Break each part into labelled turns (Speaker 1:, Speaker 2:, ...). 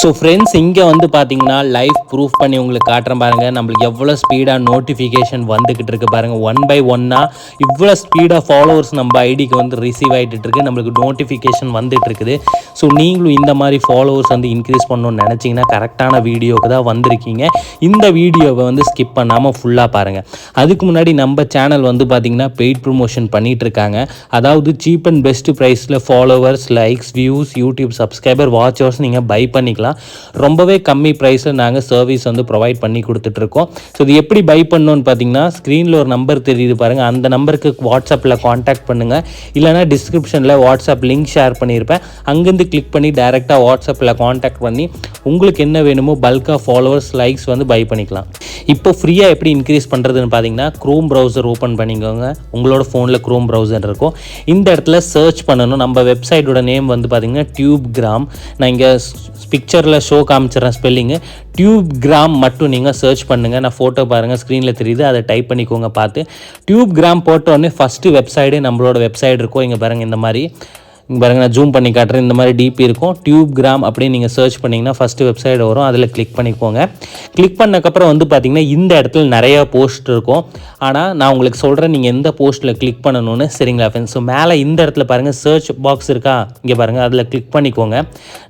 Speaker 1: So friends இங்கே வந்து பார்த்தீங்கன்னா லைவ் ப்ரூஃப் பண்ணி உங்களுக்கு காட்டுறேன் பாருங்கள். நம்மளுக்கு எவ்வளோ ஸ்பீடாக நோட்டிஃபிகேஷன் வந்துக்கிட்டு இருக்குது பாருங்கள். 1 by 1 இவ்வளோ ஸ்பீடாக ஃபாலோவர்ஸ் நம்ம ஐடிக்கு வந்து ரிசீவ் ஆகிட்டு இருக்குது. நம்மளுக்கு நோட்டிஃபிகேஷன் வந்துட்டு இருக்குது. ஸோ நீங்களும் இந்த மாதிரி ஃபாலோவர்ஸ் வந்து இன்க்ரீஸ் பண்ணணும்னு நினச்சிங்கன்னா கரெக்டான வீடியோவுக்கு தான் வந்திருக்கீங்க. இந்த வீடியோவை வந்து ஸ்கிப் பண்ணாமல் ஃபுல்லாக பாருங்கள். அதுக்கு முன்னாடி நம்ம சேனல் வந்து பார்த்திங்கன்னா பெய்ட் ப்ரொமோஷன் பண்ணிகிட்டு இருக்காங்க. அதாவது சீப் அண்ட் பெஸ்ட் ப்ரைஸில் followers, likes, views, YouTube subscriber, watchers நீங்கள் பை பண்ணிக்கலாம். ரொம்பவே கம்மி ப்ரைஸில் நாங்கள் சர்வீஸ் வந்து ப்ரொவைட் பண்ணி கொடுத்துட்ருக்கோம். ஸோ இது எப்படி பை பண்ணணும்னு பார்த்தீங்கன்னா ஸ்க்ரீனில் ஒரு நம்பர் தெரியுது பாருங்கள். அந்த நம்பருக்கு வாட்ஸ்அப்பில் காண்டாக்ட் பண்ணுங்கள். இல்லைனா டிஸ்கிரிப்ஷனில் வாட்ஸ்அப் லிங்க் ஷேர் பண்ணியிருப்பேன். அங்கேருந்து கிளிக் பண்ணி டைரெக்டாக வாட்ஸ்அப்பில் காண்டாக்ட் பண்ணி உங்களுக்கு என்ன வேணுமோ பல்காக ஃபாலோவர்ஸ், லைக்ஸ் வந்து பை பண்ணிக்கலாம். இப்போ ஃப்ரீயாக எப்படி இன்க்ரீஸ் பண்ணுறதுன்னு பார்த்தீங்கன்னா க்ரோம் ப்ரௌசர் ஓப்பன் பண்ணிக்கோங்க. உங்களோட ஃபோனில் க்ரோம் ப்ரௌசர் இருக்கும். இந்த இடத்துல சர்ச் பண்ணணும். நம்ம வெப்சைட்டோட நேம் வந்து பார்த்திங்கன்னா டியூப்கிராம். நான் இங்கே பிக்சரில் ஷோ காமிச்சிட்றேன் ஸ்பெல்லிங்கு. டியூப்கிராம் மட்டும் நீங்கள் சர்ச் பண்ணுங்கள். நான் ஃபோட்டோ பாருங்கள், ஸ்க்ரீனில் தெரியுது, அதை டைப் பண்ணிக்கோங்க பார்த்து. டியூப்கிராம் போட்டோடனே ஃபஸ்ட்டு வெப்சைடு நம்மளோட வெப்சைட் இருக்கும். இங்கே பாருங்கள், இந்த மாதிரி பாருங்கள், நான் ஜூம் பண்ணி காட்டுறேன். இந்த மாதிரி டிபி இருக்கும். டியூப்கிராம் அப்படின்னு நீங்கள் சர்ச் பண்ணிங்கன்னா ஃபஸ்ட்டு வெப்சைட் வரும். அதில் கிளிக் பண்ணிக்கோங்க. கிளிக் பண்ணக்கப்புறம் வந்து பார்த்திங்கன்னா இந்த இடத்துல நிறையா போஸ்ட் இருக்கும். ஆனால் நான் உங்களுக்கு சொல்கிறேன் நீங்கள் எந்த போஸ்ட்டில் கிளிக் பண்ணணும்னு. சரிங்களா ஃப்ரெண்ட்ஸ்? ஸோ மேலே இந்த இடத்துல பாருங்கள் சர்ச் பாக்ஸ் இருக்கா, இங்கே பாருங்கள், அதில் கிளிக் பண்ணிக்கோங்க.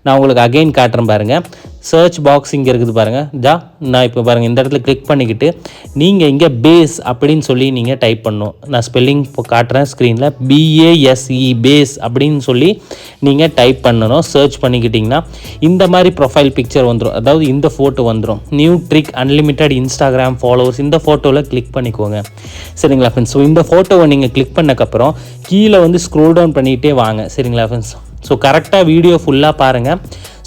Speaker 1: நான் உங்களுக்கு அகைன் காட்டுறேன் பாருங்கள். சர்ச் பாக்ஸ் இங்கே இருக்குது பாருங்கள். நான் இப்போ பாருங்கள் இந்த இடத்துல கிளிக் பண்ணிக்கிட்டு நீங்கள் இங்கே பேஸ் அப்படின்னு சொல்லி நீங்கள் டைப் பண்ணணும். நான் ஸ்பெல்லிங் இப்போ காட்டுறேன் ஸ்க்ரீனில். BASE பேஸ் அப்படின்னு சொல்லி நீங்கள் டைப் பண்ணணும். சர்ச் பண்ணிக்கிட்டிங்கன்னா இந்த மாதிரி ப்ரொஃபைல் பிக்சர் வந்துடும். அதாவது இந்த ஃபோட்டோ வந்துடும். New trick unlimited Instagram followers. இந்த ஃபோட்டோவில் கிளிக் பண்ணிக்கோங்க. சரிங்களா ஃப்ரெண்ட்ஸ்? ஸோ இந்த ஃபோட்டோவை நீங்கள் கிளிக் பண்ணக்கப்புறம் கீழே வந்து ஸ்க்ரோல் டவுன் பண்ணிகிட்டே வாங்க. சரிங்களா ஃப்ரெண்ட்ஸ்? ஸோ கரெக்டாக வீடியோ ஃபுல்லாக பாருங்கள்.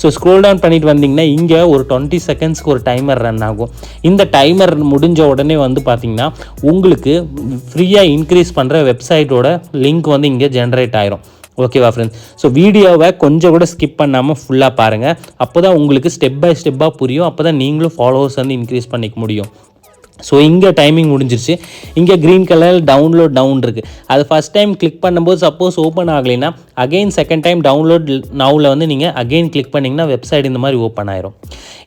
Speaker 1: ஸோ ஸ்க்ரோல் டவுன் பண்ணிட்டு வந்தீங்கன்னா இங்கே ஒரு 20 செகண்ட்ஸ்க்கு ஒரு டைமர் ரன் ஆகும். இந்த டைமர் முடிஞ்ச உடனே வந்து பார்த்திங்கன்னா உங்களுக்கு ஃப்ரீயாக இன்க்ரீஸ் பண்ணுற வெப்சைட்டோட லிங்க் வந்து இங்கே ஜென்ரேட் ஆயிரும். ஓகேவா ஃப்ரெண்ட்ஸ்? ஸோ வீடியோவை கொஞ்சம் கூட ஸ்கிப் பண்ணாமல் ஃபுல்லாக பாருங்கள். அப்போ தான் உங்களுக்கு ஸ்டெப் பை ஸ்டெப்பாக புரியும். அப்போ தான் நீங்களும் ஃபாலோவர்ஸ் வந்து இன்க்ரீஸ் பண்ணிக்க முடியும். ஸோ இங்கே டைமிங் முடிஞ்சிருச்சு. இங்கே க்ரீன் கலர் டவுன்லோட் டவுன் இருக்குது. அது ஃபஸ்ட் டைம் கிளிக் பண்ணும்போது சப்போஸ் ஓப்பன் ஆகலைன்னா அகெயின் செகண்ட் டைம் டவுன்லோட் நவுவில் வந்து நீங்கள் அகெயின் கிளிக் பண்ணிங்கன்னா வெப்சைட் இந்த மாதிரி ஓப்பன் ஆயிரும்.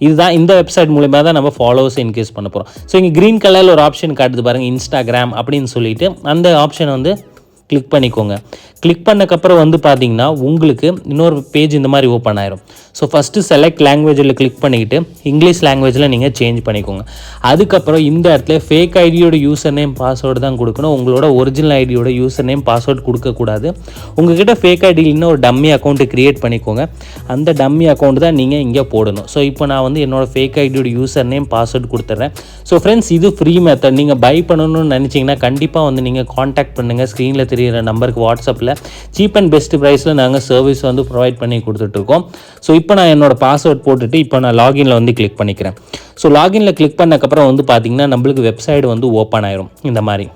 Speaker 1: இதுதான் இந்த வெப்சைட் மூலமாக தான் நம்ம ஃபாலோவர்ஸ் இன்க்ரீஸ் பண்ண போகிறோம். ஸோ இங்கே க்ரீன் கலரில் ஒரு ஆப்ஷன் காட்டுது பாருங்கள், இன்ஸ்டாகிராம் அப்படின்னு சொல்லிட்டு. அந்த ஆப்ஷனை வந்து கிளிக் பண்ணிக்கோங்க. கிளிக் பண்ணக்கப்புறம் வந்து பார்த்தீங்கன்னா உங்களுக்கு இன்னொரு பேஜ் இந்த மாதிரி ஓப்பன் ஆயிரும். ஸோ ஃபஸ்ட்டு செலக்ட் லாங்குவேஜில் கிளிக் பண்ணிக்கிட்டு இங்கிலீஷ் லாங்குவேஜில் நீங்கள் சேஞ்ச் பண்ணிக்கோங்க. அதுக்கப்புறம் இந்த இடத்துல ஃபேக் ஐடியோட யூசர் நேம் பாஸ்வேர்டு தான் கொடுக்கணும். உங்களோட ஒரிஜினல் ஐடியோட யூசர் நேம் பாஸ்வேர்டு கொடுக்கக்கூடாது. உங்கள்கிட்ட ஃபேக் ஐடி இல்லைன்னா ஒரு டம்மி அக்கௌண்ட்டு க்ரியேட் பண்ணிக்கோங்க. அந்த டம்மி அக்கௌண்ட் தான் நீங்கள் இங்கே போடணும். ஸோ இப்போ நான் வந்து என்னோடய ஃபேக் ஐடியோட யூசர் நேம் பாஸ்வேர்டு கொடுத்துட்றேன். ஸோ ஃப்ரெண்ட்ஸ், இது ஃப்ரீ மெத்தட். நீங்கள் பை பண்ணணும்னு நினச்சிங்கன்னா கண்டிப்பாக வந்து நீங்கள் காண்டாக்ட் பண்ணுங்கள். ஸ்க்ரீனில் தெரிகிற நம்பருக்கு வாட்ஸ்அப்பில் சீப் அண்ட் பெஸ்ட் ப்ரைஸில் நாங்கள் சர்வீஸ் வந்து ப்ரொவைட் பண்ணி கொடுத்துட்ருக்கோம். ஸோ இப்போ நான் என்னோடய பாஸ்வேர்ட் போட்டுட்டு இப்போ நான் லாகினில் வந்து கிளிக் பண்ணிக்கிறேன். ஸோ லாகினில் கிளிக் பண்ணக்கப்புறம் வந்து பார்த்திங்கன்னா நம்மளுக்கு வெப்சைட் வந்து ஓப்பன் ஆயிரும் இந்த மாதிரி.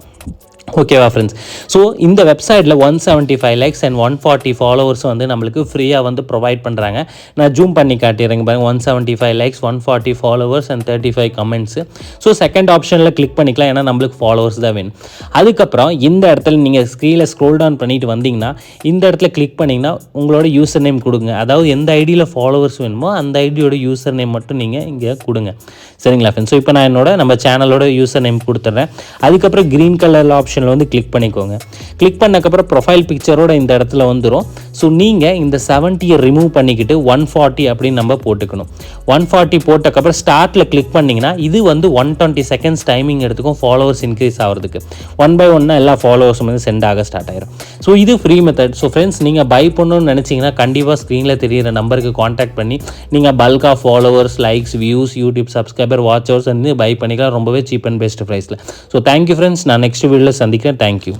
Speaker 1: ஓகேவா ஃப்ரெண்ட்ஸ்? ஸோ இந்த வெப்சைட்டில் 175 லைக்ஸ் அண்ட் 140 ஃபாலோவர்ஸ் வந்து நம்மளுக்கு ஃப்ரீயாக வந்து ப்ரொவைட் பண்ணுறாங்க. நான் ஜூம் பண்ணி காட்டிடுறேங்க பாருங்கள். 175 likes, 140 followers and 35 comments. So second ஆப்ஷனில் கிளிக் பண்ணிக்கலாம், ஏன்னா நம்மளுக்கு ஃபாலோவர்ஸ் தான் வேணும். அதுக்கப்புறம் இந்த இடத்துல நீங்கள் ஸ்க்ரீனில் ஸ்க்ரோல் டவுன் பண்ணிட்டு வந்தீங்கன்னா இந்த இடத்துல கிளிக் பண்ணிங்கன்னா உங்களோட யூசர் நேம் கொடுங்க. அதாவது எந்த ஐடியில் ஃபாலோவர்ஸ் வேணுமோ அந்த ஐடியோட யூசர் நேம் மட்டும் நீங்கள் இங்கே கொடுங்க. சரிங்களா ஃப்ரெண்ட்ஸ்? ஸோ இப்போ நான் நம்ம சேனலோட யூசர் நேம் கொடுத்துட்றேன். அதுக்கப்புறம் க்ரீன் கலர் ஆப்ஷன் வந்து கிளிக் பண்ணிக்கோங்க. கிளிக் பண்ணக்கப்புறம் ப்ரொஃபைல் பிக்சரோட இந்த இடத்துல வந்துடும். ஸோ நீங்கள் இந்த 70 ரிமூவ் பண்ணிக்கிட்டு 140 அப்படின்னு நம்ம போட்டுக்கணும். 140 போட்டக்கப்புறம் ஸ்டார்ட்டில் கிளிக் பண்ணிங்கன்னா இது வந்து 120 செகண்ட்ஸ் டைமிங் எடுத்துக்கும் ஃபாலோவர்ஸ் இன்க்ரீஸ் ஆகிறதுக்கு. 1 by 1 எல்லா ஃபாலோவர்ஸும் வந்து சென்ட் ஆக ஸ்டார்ட் ஆயிரும். ஸோ இது ஃப்ரீ மெத்தட். ஸோ ஃப்ரெண்ட்ஸ், நீங்கள் பை பண்ணணும்னு நினச்சிங்கன்னா கண்டிப்பாக ஸ்க்ரீனில் தெரிகிற நம்பருக்கு காண்டாக்ட் பண்ணி நீங்கள் பல்காக followers, likes, views, YouTube subscriber, watchers வந்து பை பண்ணிக்கலாம் ரொம்பவே சீப் அண்ட் பெஸ்ட் ப்ரைஸில். So thank you friends. நான் நெக்ஸ்ட் வீடியோவில் சந்திக்கிறேன். தேங்க்யூ.